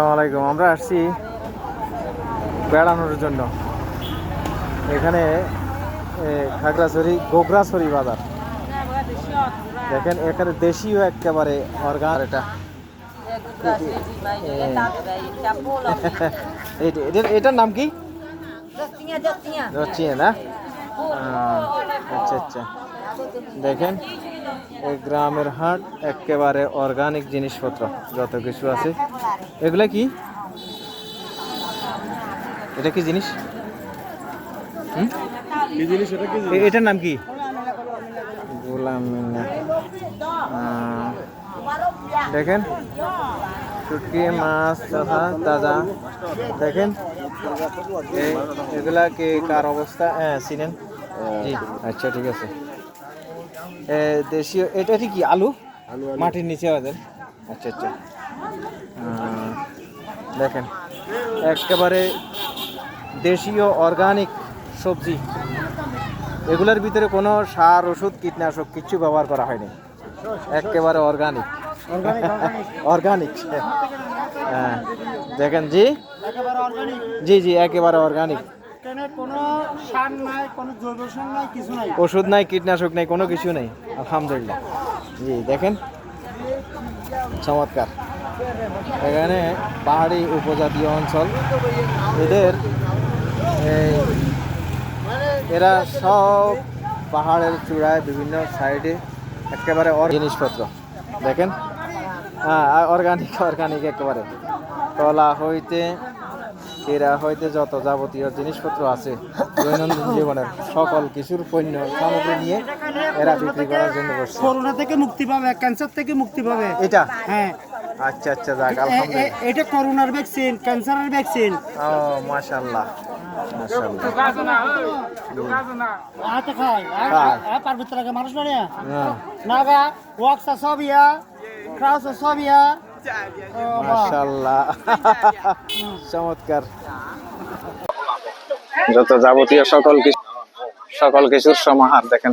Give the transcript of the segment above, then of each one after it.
আসসালামাইকুম। আমরা আসছি বেড়ানোর জন্য। এখানে খাগড়াছড়ি গোগরাছড়ি বাজার দেখেন, এখানে দেশীয় একেবারে অর্গান। এটার নাম কি? রচিয়ে না? আচ্ছা আচ্ছা। দেখেন, এই গ্রামের হাট একেবারে অর্গানিক জিনিসপত্র যত কিছু আছে। এগুলা কি? এটা কি জিনিস? এটার নাম কি? গোলাম। দেখেন, শুটকি মাছ তাজা। দেখেন এগুলা কি কার অবস্থা? হ্যাঁ, চিনেন? জি, আচ্ছা ঠিক আছে। দেশীয় এটা কি আলু? মাটির নিচে আছে। আচ্ছা আচ্ছা। দেখেন, একেবারে দেশীয় অর্গানিক সবজি। এগুলোর ভিতরে কোনো সার, ওষুধ, কীটনাশক কিচ্ছু ব্যবহার করা হয়নি। একেবারে অর্গানিক। অর্গানিক। হ্যাঁ, দেখেন। জি জি জি, একেবারে অর্গানিক। কোনো সার নাই, কোনো জৈব সার নাই, কিছু নাই, ওষুধ নাই, কীটনাশক নাই, কোনো কিছু নেই। আলহামদুলিল্লাহ। জি দেখেন, চমৎকার। এখানে পাহাড়ি উপজাতীয় অঞ্চল, এদের এরা সব পাহাড়ের চূড়ায় বিভিন্ন সাইডে একেবারে জিনিসপত্র। দেখেন, হ্যাঁ, অর্গানিক অর্গানিক একেবারে। কলা হইতে এরা হইতে যত যাবতীয় জিনিসপত্র আছে দৈনন্দিন জীবনের সকল কিছুর পণ্য সামগ্রী নিয়ে এরা বিক্রি করার জন্য বসছে। করোনা থেকে মুক্তি পাবে, ক্যান্সার থেকে মুক্তি পাবে এটা। হ্যাঁ, আচ্ছা আচ্ছা, যাক আলহামদুলিল্লাহ। এটা করোনার ভ্যাকসিন, ক্যান্সারের ভ্যাকসিন। ও মাশাআল্লাহ মাশাআল্লাহ। আতে খায় আর পার্বত্য লাগে মানুষ না হ্যাঁ, নাগা ওয়াক্সা সবিয়া ক্রাউসা সবিয়া। মাশাআল্লাহ, চমৎকার। যত যাবতীয় সকল কিছুর সমাহার। দেখেন,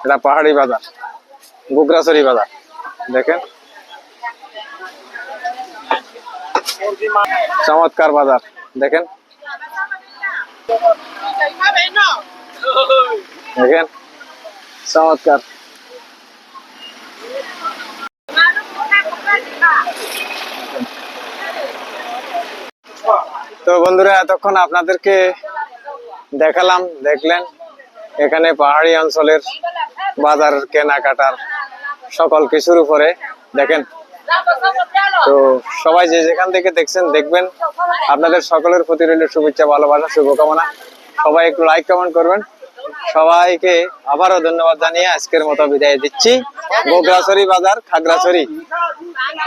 এটা পাহাড়ি বাজার, গোগরাছড়ি বাজার। দেখেন, চমৎকার বাজার। দেখেন দেখেন, চমৎকার। তো বন্ধুরা, এতক্ষণ আপনাদেরকে দেখলেন এখানে পাহাড়ি অঞ্চলের বাজার কেনাকাটার সকল কিছুর উপরে। দেখেন, তো সবাই যে যেখান থেকে দেখবেন, আপনাদের সকলের প্রতি রইল শুভেচ্ছা, ভালোবাসা, শুভকামনা। সবাই একটু লাইক কমেন্ট করবেন। সবাইকে আবারও ধন্যবাদ জানিয়ে আজকের মতো বিদায় দিচ্ছি। গোগরাছড়ি বাজার, খাগড়াছড়ি।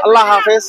আল্লাহ হাফেজ।